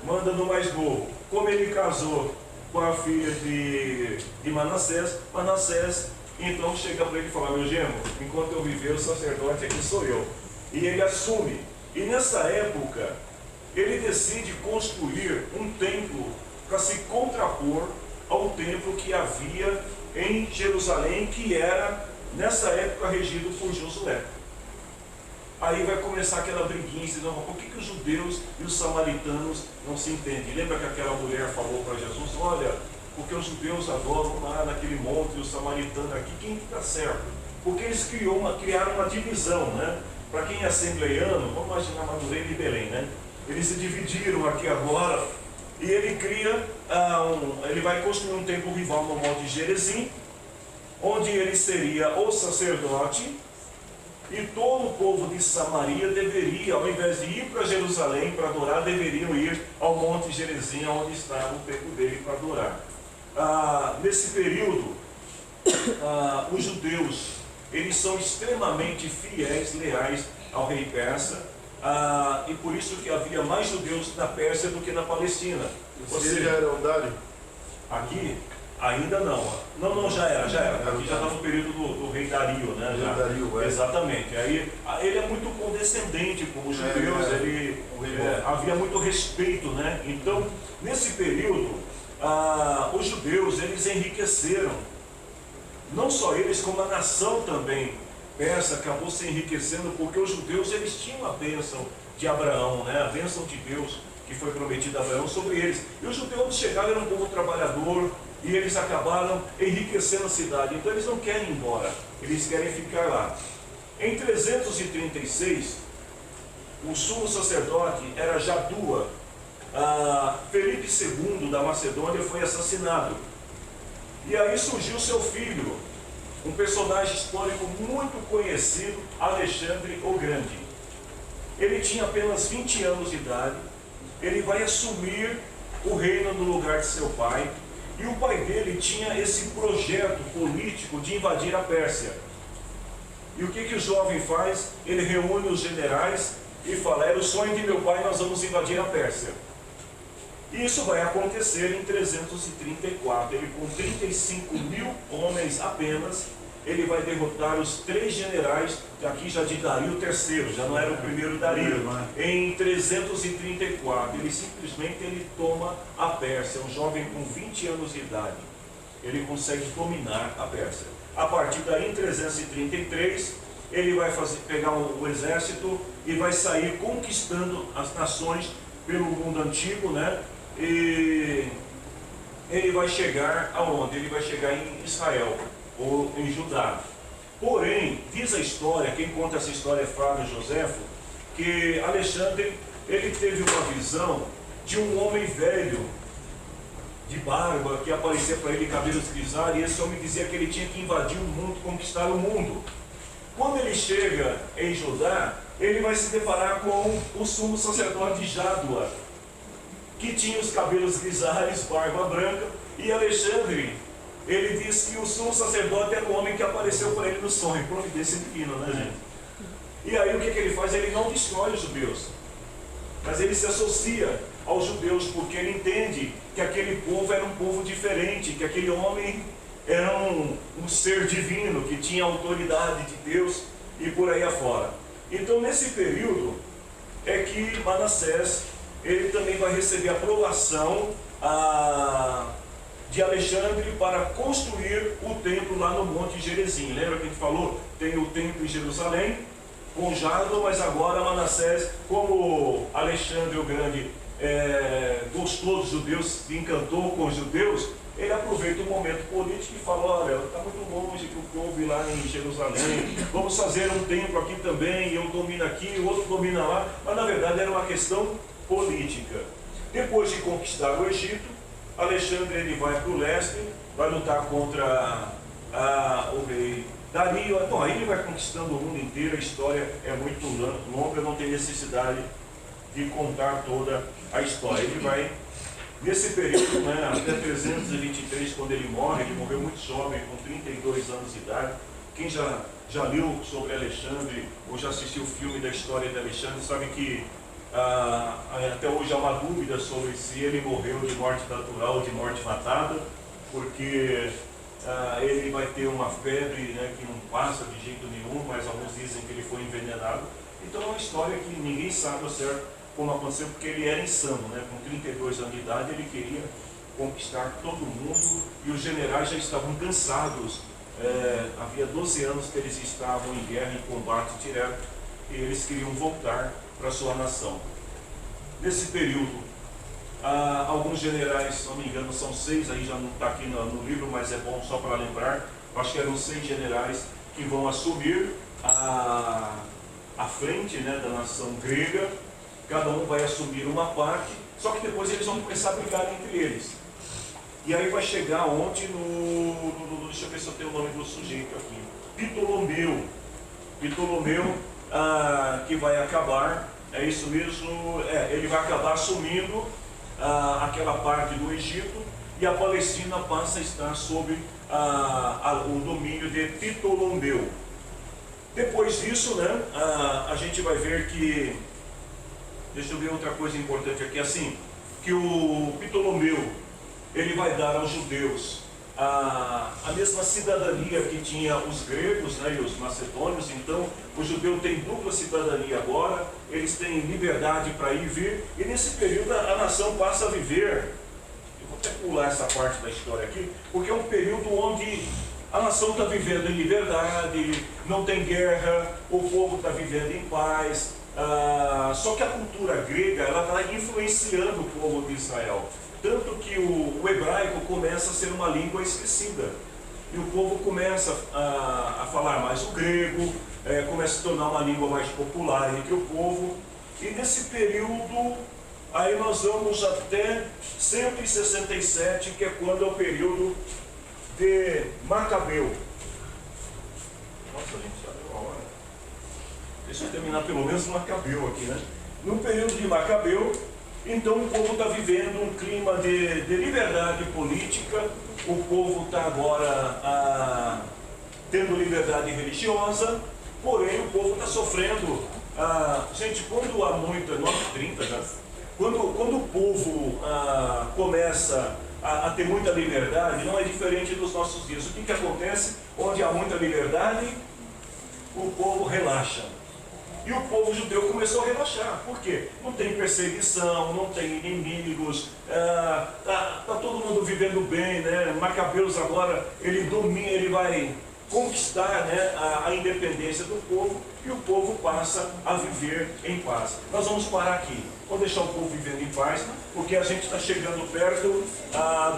manda no mais novo. Como ele casou com a filha de Manassés, Manassés então chega para ele e fala: meu genro, enquanto eu viver, o sacerdote aqui sou eu. E ele assume. E nessa época, ele decide construir um templo para se contrapor ao templo que havia em Jerusalém, que era, nessa época, regido por Josué. Aí vai começar aquela briguinha, dizendo: por que os judeus e os samaritanos não se entendem? Lembra que aquela mulher falou para Jesus: olha, porque os judeus adoram lá naquele monte, e os samaritanos aqui, quem está certo? Porque eles criaram uma divisão, né? Para quem é assembleiano, vamos imaginar Madureira e Belém, né? Eles se dividiram aqui agora, e ele cria, ele vai construir um templo rival no Monte Gerizim, onde ele seria o sacerdote, e todo o povo de Samaria deveria, ao invés de ir para Jerusalém para adorar, deveriam ir ao Monte Gerizim, onde estava o templo dele para adorar. Nesse período, os judeus, eles são extremamente fiéis, leais ao rei persa, e por isso que havia mais judeus na Pérsia do que na Palestina. Você já era o Dário? Aqui, ainda não. Não, já era. Aqui já está no período do rei Dario, né? Já. Dario, é. Exatamente. Aí, ele é muito condescendente com os judeus, havia muito respeito, né? Então, nesse período, os judeus, eles enriqueceram. Não só eles, como a nação também persa acabou se enriquecendo, porque os judeus, eles tinham a bênção de Abraão, né? A bênção de Deus que foi prometida a Abraão sobre eles. E os judeus chegaram, eram um povo trabalhador, e eles acabaram enriquecendo a cidade. Então eles não querem ir embora, eles querem ficar lá. Em 336, o sumo sacerdote era Jadua. Felipe II da Macedônia foi assassinado. E aí surgiu seu filho, um personagem histórico muito conhecido, Alexandre o Grande. Ele tinha apenas 20 anos de idade, ele vai assumir o reino no lugar de seu pai, e o pai dele tinha esse projeto político de invadir a Pérsia. E o que o jovem faz? Ele reúne os generais e fala: era o sonho de meu pai, nós vamos invadir a Pérsia. Isso vai acontecer em 334. Ele, com 35 mil homens apenas, ele vai derrotar os 3 generais, aqui já de Dario III, já não era o primeiro Dario. Em 334, ele simplesmente toma a Pérsia. Um jovem com 20 anos de idade, ele consegue dominar a Pérsia. A partir daí, em 333, ele vai pegar o exército e vai sair conquistando as nações pelo mundo antigo, né? E ele vai chegar aonde? Ele vai chegar em Israel, ou em Judá. Porém, diz a história, quem conta essa história é Flávio Joséfo, que Alexandre, ele teve uma visão de um homem velho, de barba, que aparecia para ele cabelos grisalhos, e esse homem dizia que ele tinha que invadir o mundo, conquistar o mundo. Quando ele chega em Judá, ele vai se deparar com o sumo sacerdote Jadua, que tinha os cabelos grisalhos, barba branca, e Alexandre, ele diz que o sumo sacerdote era o homem que apareceu para ele no sonho. Providência divina, né, gente? E aí o que ele faz? Ele não destrói os judeus, mas ele se associa aos judeus, porque ele entende que aquele povo era um povo diferente, que aquele homem era um ser divino, que tinha autoridade de Deus e por aí afora. Então, nesse período é que Manassés, ele também vai receber a aprovação de Alexandre para construir o templo lá no Monte Gerizim. Lembra que a gente falou? Tem o templo em Jerusalém, com Jadua, mas agora Manassés, como Alexandre o Grande gostou dos judeus, se encantou com os judeus, ele aproveita o momento político e fala: olha, está muito longe que o povo ir lá em Jerusalém, vamos fazer um templo aqui também, eu domino aqui, o outro domina lá. Mas na verdade era uma questão política. Depois de conquistar o Egito, Alexandre ele vai para o leste, vai lutar contra o rei Dali, bom, aí ele vai conquistando o mundo inteiro, a história é muito longa, não tem necessidade de contar toda a história. Ele vai, nesse período, né, até 323, quando ele morreu muito jovem, com 32 anos de idade. Quem já leu sobre Alexandre, ou já assistiu o filme da história de Alexandre, sabe que até hoje há uma dúvida sobre se ele morreu de morte natural ou de morte matada, porque ele vai ter uma febre, né, que não passa de jeito nenhum, mas alguns dizem que ele foi envenenado. Então é uma história que ninguém sabe ao certo como aconteceu, porque ele era insano, né? Com 32 anos de idade ele queria conquistar todo mundo e os generais já estavam cansados. Havia 12 anos que eles estavam em guerra, em combate direto, e eles queriam voltar para sua nação. Nesse período, alguns generais, se não me engano, são 6, aí já não está aqui no livro, mas é bom só para lembrar, acho que eram 6 generais que vão assumir a frente, né, da nação grega. Cada um vai assumir uma parte, só que depois eles vão começar a brigar entre eles. E aí vai chegar ontem deixa eu ver se eu tenho o nome do sujeito aqui, Ptolomeu, que vai acabar, é isso mesmo, ele vai acabar assumindo aquela parte do Egito, e a Palestina passa a estar sob o domínio de Ptolomeu. Depois disso, né, a gente vai ver que, deixa eu ver outra coisa importante aqui, assim, que o Ptolomeu, ele vai dar aos judeus a mesma cidadania que tinha os gregos, né, e os macedônios. Então o judeu tem dupla cidadania agora, eles têm liberdade para ir e vir, e nesse período a nação passa a viver, eu vou até pular essa parte da história aqui, porque é um período onde a nação está vivendo em liberdade, não tem guerra, o povo está vivendo em paz. Só que a cultura grega está influenciando o povo de Israel, tanto que o hebraico começa a ser uma língua esquecida, e o povo começa a falar mais o grego, começa a se tornar uma língua mais popular entre o povo. E nesse período, aí nós vamos até 167, que é quando é o período de Macabeu. Nossa, gente, já deu a hora. Deixa eu terminar pelo menos Macabeu aqui, né? No período de Macabeu, então o povo está vivendo um clima de liberdade política, o povo está agora tendo liberdade religiosa, porém o povo está sofrendo. Gente, quando há muito, 9h30 já, quando o povo começa a ter muita liberdade, não é diferente dos nossos dias. O que acontece? Onde há muita liberdade, o povo relaxa. E o povo judeu começou a relaxar. Por quê? Não tem perseguição, não tem inimigos, tá todo mundo vivendo bem, né? Macabeus agora, ele domina, ele vai conquistar, né, a independência do povo, e o povo passa a viver em paz. Nós vamos parar aqui, vamos deixar o povo vivendo em paz, porque a gente está chegando perto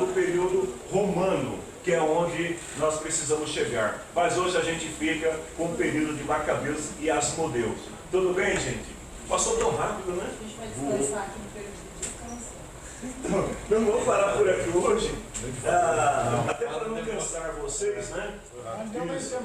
do período romano, que é onde nós precisamos chegar. Mas hoje a gente fica com o período de Macabeus e Asmodeus. Tudo bem, gente? Passou tão rápido, né? A gente vai descansar aqui no período de descanso. Então, não vou parar por aqui hoje, até para não cansar vocês, né? Mas deu mais tempo.